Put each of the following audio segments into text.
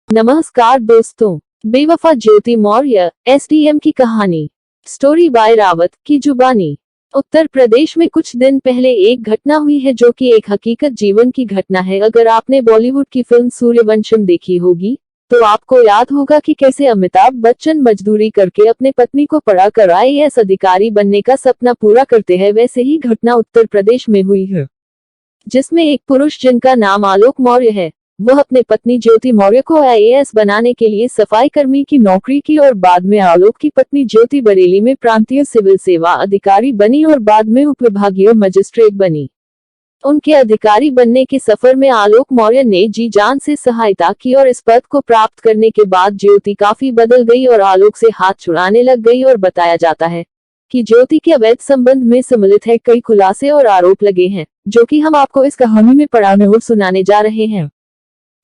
नमस्कार दोस्तों, बेवफा ज्योति मौर्य एसडीएम की कहानी। स्टोरी बाय रावत की जुबानी। उत्तर प्रदेश में कुछ दिन पहले एक घटना हुई है जो कि एक हकीकत जीवन की घटना है। अगर आपने बॉलीवुड की फिल्म सूर्यवंशम देखी होगी तो आपको याद होगा कि कैसे अमिताभ बच्चन मजदूरी करके अपने पत्नी को पढ़ाकर आईएएस अधिकारी बनने का सपना पूरा करते हैं। वैसे ही घटना उत्तर प्रदेश में हुई है, जिसमें एक पुरुष जिनका नाम आलोक मौर्य है, वह अपने पत्नी ज्योति मौर्य को आईएएस बनाने के लिए सफाई कर्मी की नौकरी की और बाद में आलोक की पत्नी ज्योति बरेली में प्रांतीय सिविल सेवा अधिकारी बनी और बाद में उप विभागीय मजिस्ट्रेट बनी। उनके अधिकारी बनने के सफर में आलोक मौर्य ने जी जान से सहायता की और इस पद को प्राप्त करने के बाद ज्योति काफी बदल गई और आलोक से हाथ छुड़ाने लग गई और बताया जाता है कि ज्योति के अवैध संबंध में सम्मिलित है। कई खुलासे और आरोप लगे हैं जो कि हम आपको इस कहानी में पढ़ाने और सुनाने जा रहे हैं।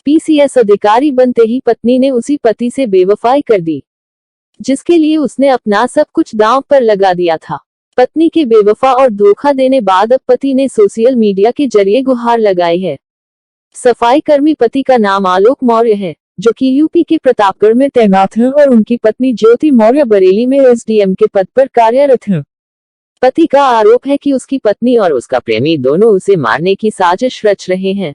पीसीएस अधिकारी बनते ही पत्नी ने उसी पति से बेवफाई कर दी, जिसके लिए उसने अपना सब कुछ दांव पर लगा दिया था। पत्नी के बेवफा और धोखा देने बाद अब पति ने सोशल मीडिया के जरिए गुहार लगाई है। सफाई कर्मी पति का नाम आलोक मौर्य है, जो कि यूपी के प्रतापगढ़ में तैनात है और उनकी पत्नी ज्योति मौर्य बरेली में एसडीएम के पद पर कार्यरत है। पति का आरोप है कि उसकी पत्नी और उसका प्रेमी दोनों उसे मारने की साजिश रच रहे हैं।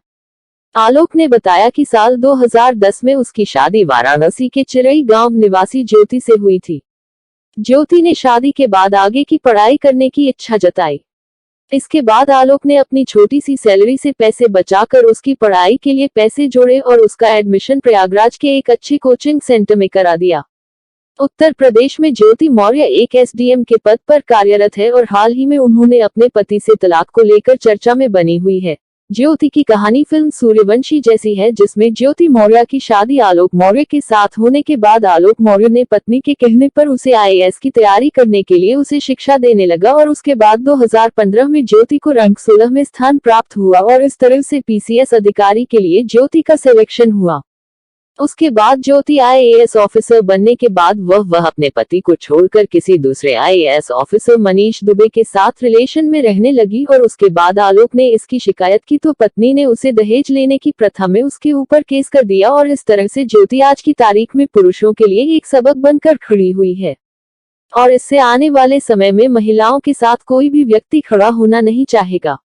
आलोक ने बताया कि साल 2010 में उसकी शादी वाराणसी के चिरई गांव निवासी ज्योति से हुई थी। ज्योति ने शादी के बाद आगे की पढ़ाई करने की इच्छा जताई। इसके बाद आलोक ने अपनी छोटी सी सैलरी से पैसे बचाकर उसकी पढ़ाई के लिए पैसे जोड़े और उसका एडमिशन प्रयागराज के एक अच्छी कोचिंग सेंटर में करा दिया। उत्तर प्रदेश में ज्योति मौर्य एक एसडीएम के पद पर कार्यरत है और हाल ही में उन्होंने अपने पति से तलाक को लेकर चर्चा में बनी हुई है। ज्योति की कहानी फिल्म सूर्यवंशी जैसी है, जिसमें ज्योति मौर्य की शादी आलोक मौर्य के साथ होने के बाद आलोक मौर्य ने पत्नी के कहने पर उसे आईएएस की तैयारी करने के लिए उसे शिक्षा देने लगा और उसके बाद 2015 में ज्योति को रैंक 16 में स्थान प्राप्त हुआ और इस तरह से पीसीएस अधिकारी के लिए ज्योति का सिलेक्शन हुआ। उसके बाद ज्योति आईएएस ऑफिसर बनने के बाद वह अपने पति को छोड़कर किसी दूसरे आईएएस ऑफिसर मनीष दुबे के साथ रिलेशन में रहने लगी और उसके बाद आलोक ने इसकी शिकायत की तो पत्नी ने उसे दहेज लेने की प्रथा में उसके ऊपर केस कर दिया और इस तरह से ज्योति आज की तारीख में पुरुषों के लिए एक सबक बनकर खड़ी हुई है और इससे आने वाले समय में महिलाओं के साथ कोई भी व्यक्ति खड़ा होना नहीं चाहेगा।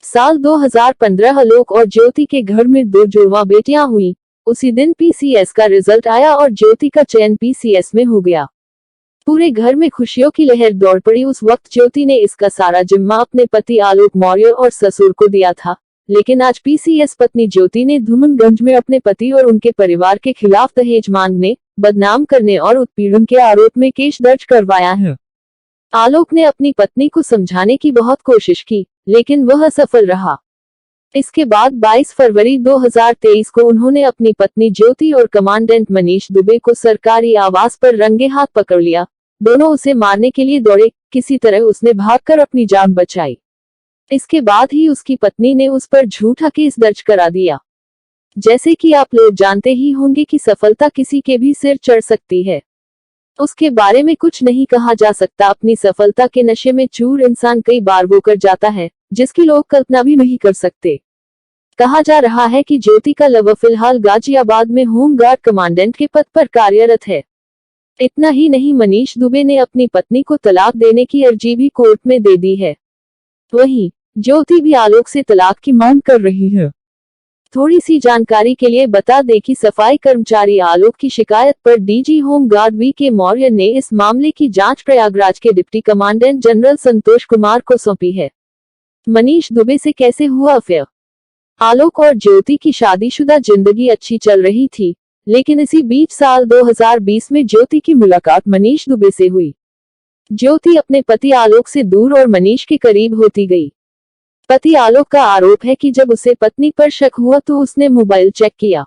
साल 2015 आलोक और ज्योति के घर में 2 जुड़वा बेटियां हुई। उसी दिन पीसीएस का रिजल्ट आया और ज्योति का चयन पीसीएस में हो गया। पूरे घर में खुशियों की लहर दौड़ पड़ी। उस वक्त ज्योति ने इसका सारा जिम्मा अपने पति आलोक मौर्य और ससुर को दिया था, लेकिन आज पीसीएस पत्नी ज्योति ने धूमनगंज में अपने पति और उनके परिवार के खिलाफ दहेज मांगने, बदनाम करने और उत्पीड़न के आरोप में केस दर्ज करवाया है। आलोक ने अपनी पत्नी को समझाने की बहुत कोशिश की, लेकिन वह असफल रहा। इसके बाद 22 फरवरी 2023 को उन्होंने अपनी पत्नी ज्योति और कमांडेंट मनीष दुबे को सरकारी आवास पर रंगे हाथ पकड़ लिया। दोनों उसे मारने के लिए दौड़े, किसी तरह उसने भागकर अपनी जान बचाई। इसके बाद ही उसकी पत्नी ने उस पर झूठा केस दर्ज करा दिया। जैसे कि आप लोग जानते ही होंगे कि सफलता किसी के भी सिर चढ़ सकती है, उसके बारे में कुछ नहीं कहा जा सकता। अपनी सफलता के नशे में चूर इंसान कई बार वो कर जाता है जिसकी लोग कल्पना भी नहीं कर सकते। कहा जा रहा है कि ज्योति का लवर फिलहाल गाजियाबाद में होमगार्ड कमांडेंट के पद पर कार्यरत है। इतना ही नहीं, मनीष दुबे ने अपनी पत्नी को तलाक देने की अर्जी भी कोर्ट में दे दी है। वहीं ज्योति भी आलोक से तलाक की मांग कर रही है। थोड़ी सी जानकारी के लिए बता दें कि सफाई कर्मचारी आलोक की शिकायत पर डीजी होमगार्ड वी.के. मौर्य ने इस मामले की जांच प्रयागराज के deputy commandant general Santosh Kumar को सौंपी है। मनीष दुबे से कैसे हुआ अफेयर? आलोक और ज्योति की शादीशुदा जिंदगी अच्छी चल रही थी, लेकिन इसी बीच साल 2020 में ज्योति की मुलाकात मनीष दुबे से हुई। ज्योति अपने पति आलोक से दूर और मनीष के करीब होती गई। पति आलोक का आरोप है कि जब उसे पत्नी पर शक हुआ तो उसने मोबाइल चेक किया।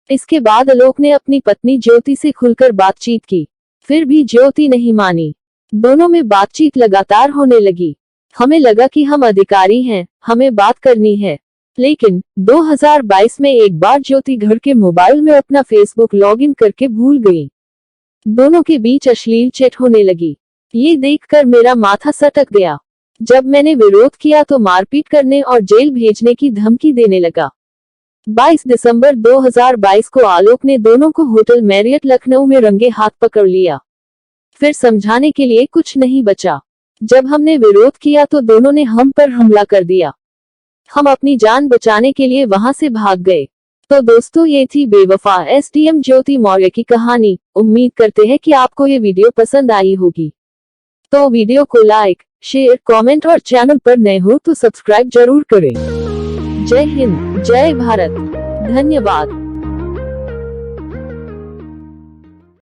इसके बाद आलोक ने अपनी पत्नी ज्योति से खुलकर बातचीत की, फिर भी ज्योति नहीं मानी। दोनों में बातचीत लगातार होने लगी। हमें लगा कि हम अधिकारी हैं, हमें बात करनी है। लेकिन 2022 में एक बार ज्योति घर के मोबाइल में अपना फेसबुक लॉगिन करके भूल गई। दोनों के बीच अश्लील चैट होने लगी। ये देखकर मेरा माथा सटक गया। जब मैंने विरोध किया तो मारपीट करने और जेल भेजने की धमकी देने लगा। 22 दिसंबर 2022 को आलोक ने दोनों को होटल मैरियट लखनऊ में रंगे हाथ पकड़ लिया। फिर समझाने के लिए कुछ नहीं बचा। जब हमने विरोध किया तो दोनों ने हम पर हमला कर दिया। हम अपनी जान बचाने के लिए वहां से भाग गए। तो दोस्तों, ये थी बेवफा एसडीएम ज्योति मौर्य की कहानी। उम्मीद करते हैं कि आपको ये वीडियो पसंद आई होगी। तो वीडियो को लाइक, शेयर, कमेंट और चैनल पर नए हो तो सब्सक्राइब जरूर करें। जय हिंद, जय भारत, धन्यवाद।